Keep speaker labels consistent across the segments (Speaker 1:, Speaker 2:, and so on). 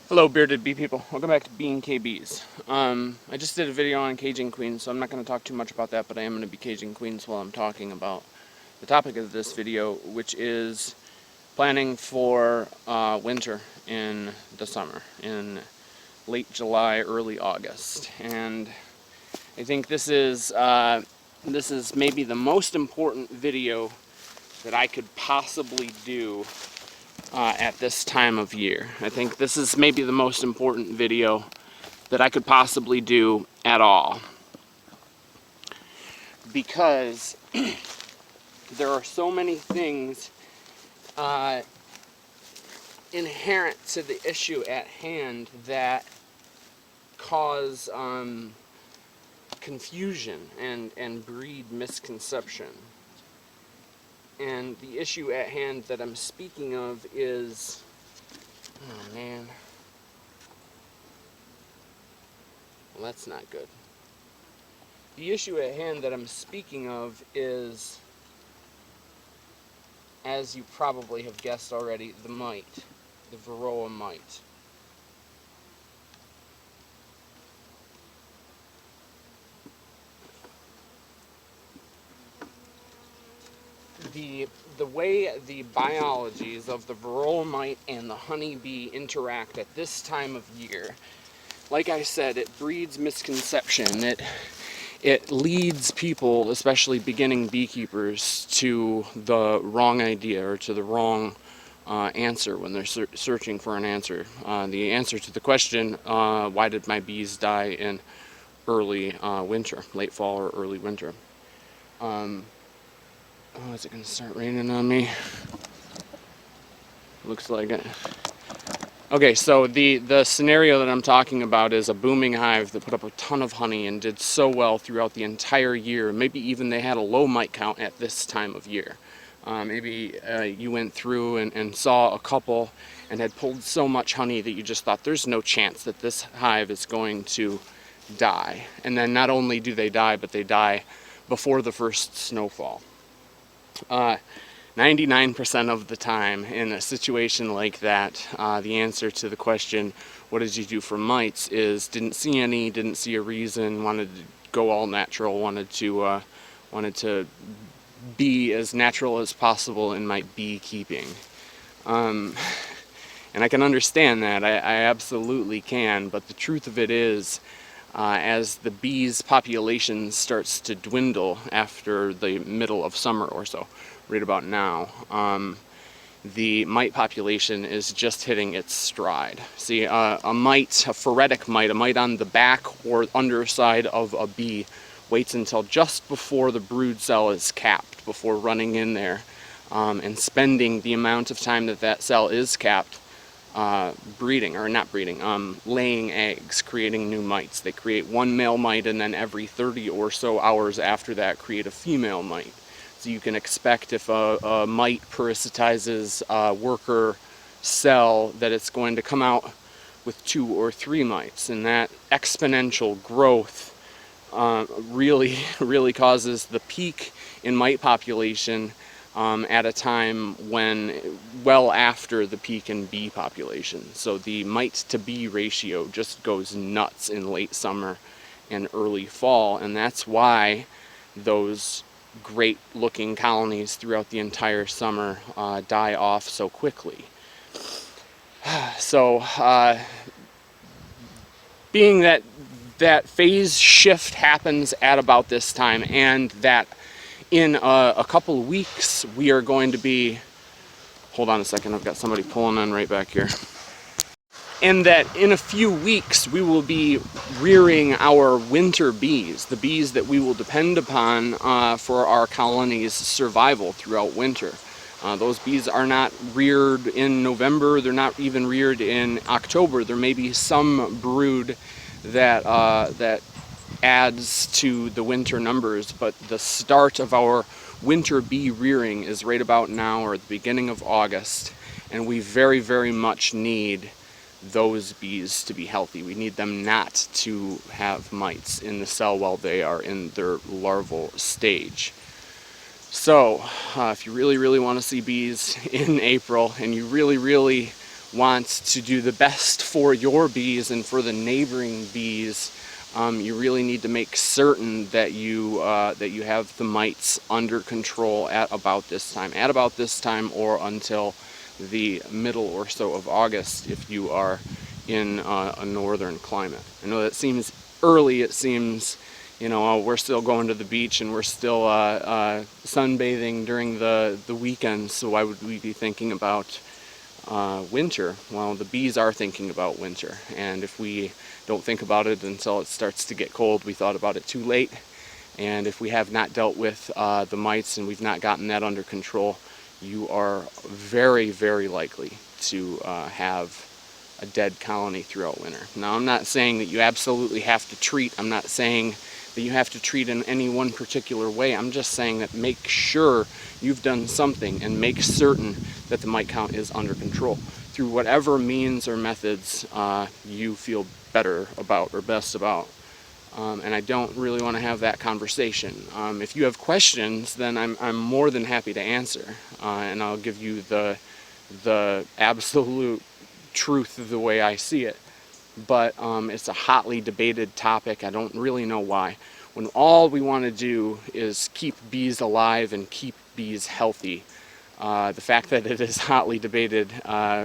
Speaker 1: Hello bearded bee people, welcome back to Being KBs. I just did a video on caging queens, so I'm not going to talk too much about that, but I am going to be caging queens while I'm talking about the topic of this video, which is planning for winter in the summer, in late July, early August. And I think this is maybe the most important video that I could possibly do at this time of year. I think this is maybe the most important video that I could possibly do at all, because there are so many things inherent to the issue at hand that cause confusion and breed misconception. And the issue at hand that I'm speaking of is, oh man, well, that's not good. The issue at hand that I'm speaking of is, as you probably have guessed already, the mite, the varroa mite. The way the biologies of the varroa mite and the honeybee interact at this time of year, like I said, it breeds misconception. It leads people, especially beginning beekeepers, to the wrong idea or to the wrong answer when they're searching for an answer. The answer to the question, why did my bees die in early winter, late fall or early winter? Oh, is it going to start raining on me? Looks like it. Okay, so the scenario that I'm talking about is a booming hive that put up a ton of honey and did so well throughout the entire year. Maybe even they had a low mite count at this time of year. Maybe you went through and saw a couple and had pulled so much honey that you just thought there's no chance that this hive is going to die. And then not only do they die, but they die before the first snowfall. 99% of the time in a situation like that, the answer to the question, what did you do for mites, is didn't see any, didn't see a reason, wanted to go all natural, wanted to be as natural as possible in my beekeeping. And I can understand that, I absolutely can, but the truth of it is, as the bees' population starts to dwindle after the middle of summer or so, right about now, the mite population is just hitting its stride. See, a mite, a phoretic mite, a mite on the back or underside of a bee, waits until just before the brood cell is capped before running in there and spending the amount of time that that cell is capped breeding, or not breeding, laying eggs, creating new mites. They create one male mite, and then every 30 or so hours after that create a female mite. So you can expect if a mite parasitizes a worker cell that it's going to come out with 2 or 3 mites, and that exponential growth really causes the peak in mite population at a time when, well after the peak in bee population. So the mite to bee ratio just goes nuts in late summer and early fall, and that's why those great looking colonies throughout the entire summer die off so quickly. So being that phase shift happens at about this time, and that in a couple weeks we are going to be, hold on a second, I've got somebody pulling in right back here, and that in a few weeks we will be rearing our winter bees, the bees that we will depend upon for our colony's survival throughout winter. Those bees are not reared in November, they're not even reared in October. There may be some brood that adds to the winter numbers, but the start of our winter bee rearing is right about now, or at the beginning of August, and we very, very much need those bees to be healthy. We need them not to have mites in the cell while they are in their larval stage. So if you really want to see bees in April, and you really want to do the best for your bees and for the neighboring bees, you really need to make certain that you have the mites under control at about this time, or until the middle or so of August if you are in a northern climate. I know that seems early. It seems, we're still going to the beach and we're still sunbathing during the weekends, so why would we be thinking about winter? Well, the bees are thinking about winter, and if we don't think about it until it starts to get cold, we thought about it too late. And if we have not dealt with the mites and we've not gotten that under control, you are very, very likely to have a dead colony throughout winter. Now, I'm not saying that you absolutely have to treat. I'm not saying that you have to treat in any one particular way. I'm just saying that make sure you've done something and make certain that the mite count is under control through whatever means or methods you feel better about or best about. And I don't really want to have that conversation. If you have questions, then I'm more than happy to answer, and I'll give you the absolute truth of the way I see it. But it's a hotly debated topic. I don't really know why. When all we want to do is keep bees alive and keep bees healthy. The fact that it is hotly debated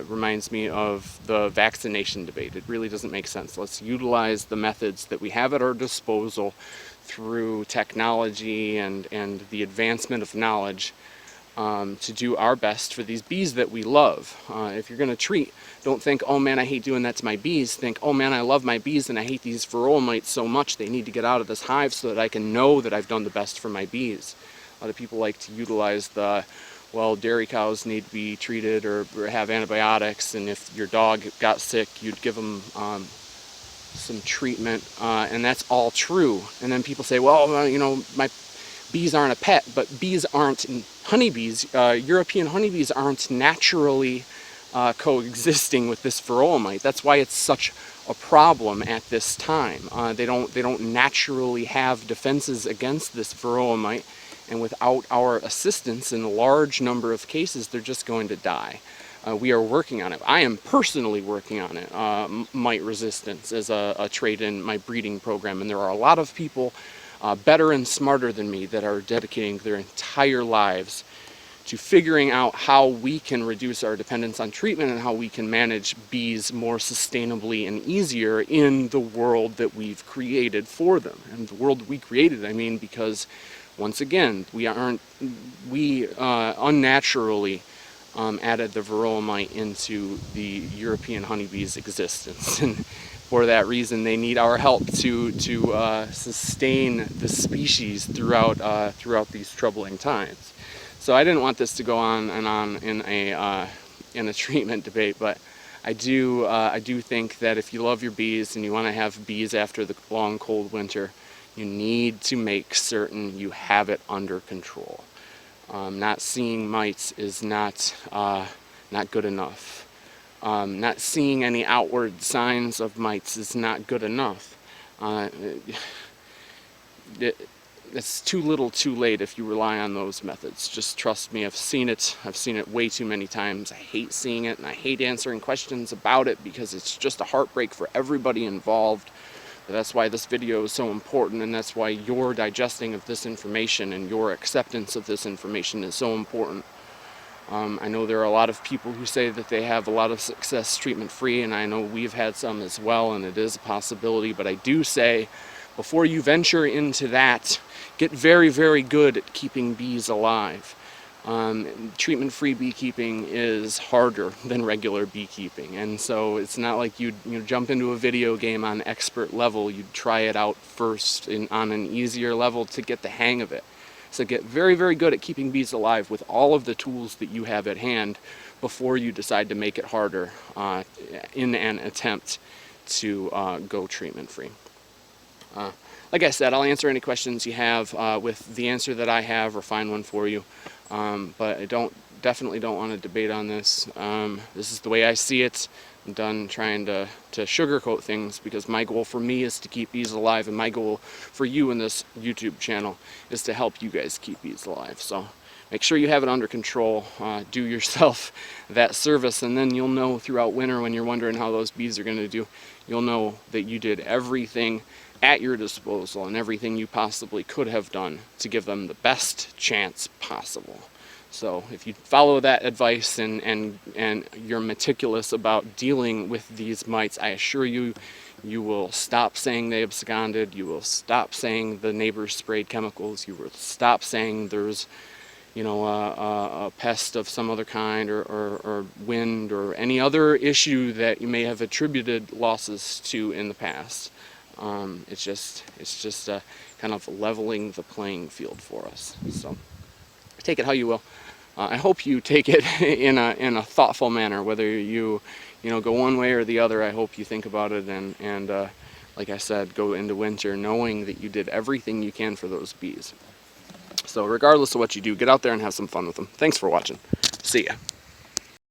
Speaker 1: reminds me of the vaccination debate. It really doesn't make sense. Let's utilize the methods that we have at our disposal through technology and the advancement of knowledge to do our best for these bees that we love. If you're going to treat, don't think, oh man, I hate doing that to my bees. Think, oh man, I love my bees and I hate these varroa mites so much. They need to get out of this hive so that I can know that I've done the best for my bees. A lot of people like to utilize well, dairy cows need to be treated or have antibiotics, and if your dog got sick, you'd give them some treatment, and that's all true. And then people say, well, my bees aren't a pet, but bees aren't honeybees. European honeybees aren't naturally coexisting with this varroa mite. That's why it's such a problem at this time. They don't naturally have defenses against this varroa mite. And without our assistance in a large number of cases, they're just going to die. We are working on it. I am personally working on it, mite resistance, as a trait in my breeding program. And there are a lot of people better and smarter than me that are dedicating their entire lives to figuring out how we can reduce our dependence on treatment and how we can manage bees more sustainably and easier in the world that we've created for them. And the world we created, I mean, because once again, we unnaturally added the varroa mite into the European honeybee's existence, and for that reason, they need our help to sustain the species throughout these troubling times. So I didn't want this to go on and on in a treatment debate, but I do think that if you love your bees and you want to have bees after the long cold winter, you need to make certain you have it under control. Not seeing mites is not good enough. Not seeing any outward signs of mites is not good enough. It's too little too late if you rely on those methods. Just trust me, I've seen it way too many times. I hate seeing it and I hate answering questions about it because it's just a heartbreak for everybody involved. But that's why this video is so important, and that's why your digesting of this information and your acceptance of this information is so important. I know there are a lot of people who say that they have a lot of success treatment-free, and I know we've had some as well, and it is a possibility, but I do say, before you venture into that, get very, very good at keeping bees alive. Treatment-free beekeeping is harder than regular beekeeping, and so it's not like you'd jump into a video game on expert level. You'd try it out first on an easier level to get the hang of it. So get very, very good at keeping bees alive with all of the tools that you have at hand before you decide to make it harder in an attempt to go treatment-free. Like I said, I'll answer any questions you have with the answer that I have, or find one for you. But I definitely don't want to debate on this. This is the way I see it. I'm done trying to sugarcoat things, because my goal for me is to keep bees alive, and my goal for you in this YouTube channel is to help you guys keep bees alive. So make sure you have it under control. Do yourself that service, and then you'll know throughout winter when you're wondering how those bees are going to do, you'll know that you did everything at your disposal and everything you possibly could have done to give them the best chance possible. So if you follow that advice and you're meticulous about dealing with these mites, I assure you, you will stop saying they absconded, you will stop saying the neighbors sprayed chemicals, you will stop saying there's, you know, a pest of some other kind, or wind, or any other issue that you may have attributed losses to in the past. It's just kind of leveling the playing field for us. So take it how you will. I hope you take it in a thoughtful manner, whether you go one way or the other. I hope you think about it and like I said, go into winter knowing that you did everything you can for those bees. So regardless of what you do, get out there and have some fun with them. Thanks for watching. See ya.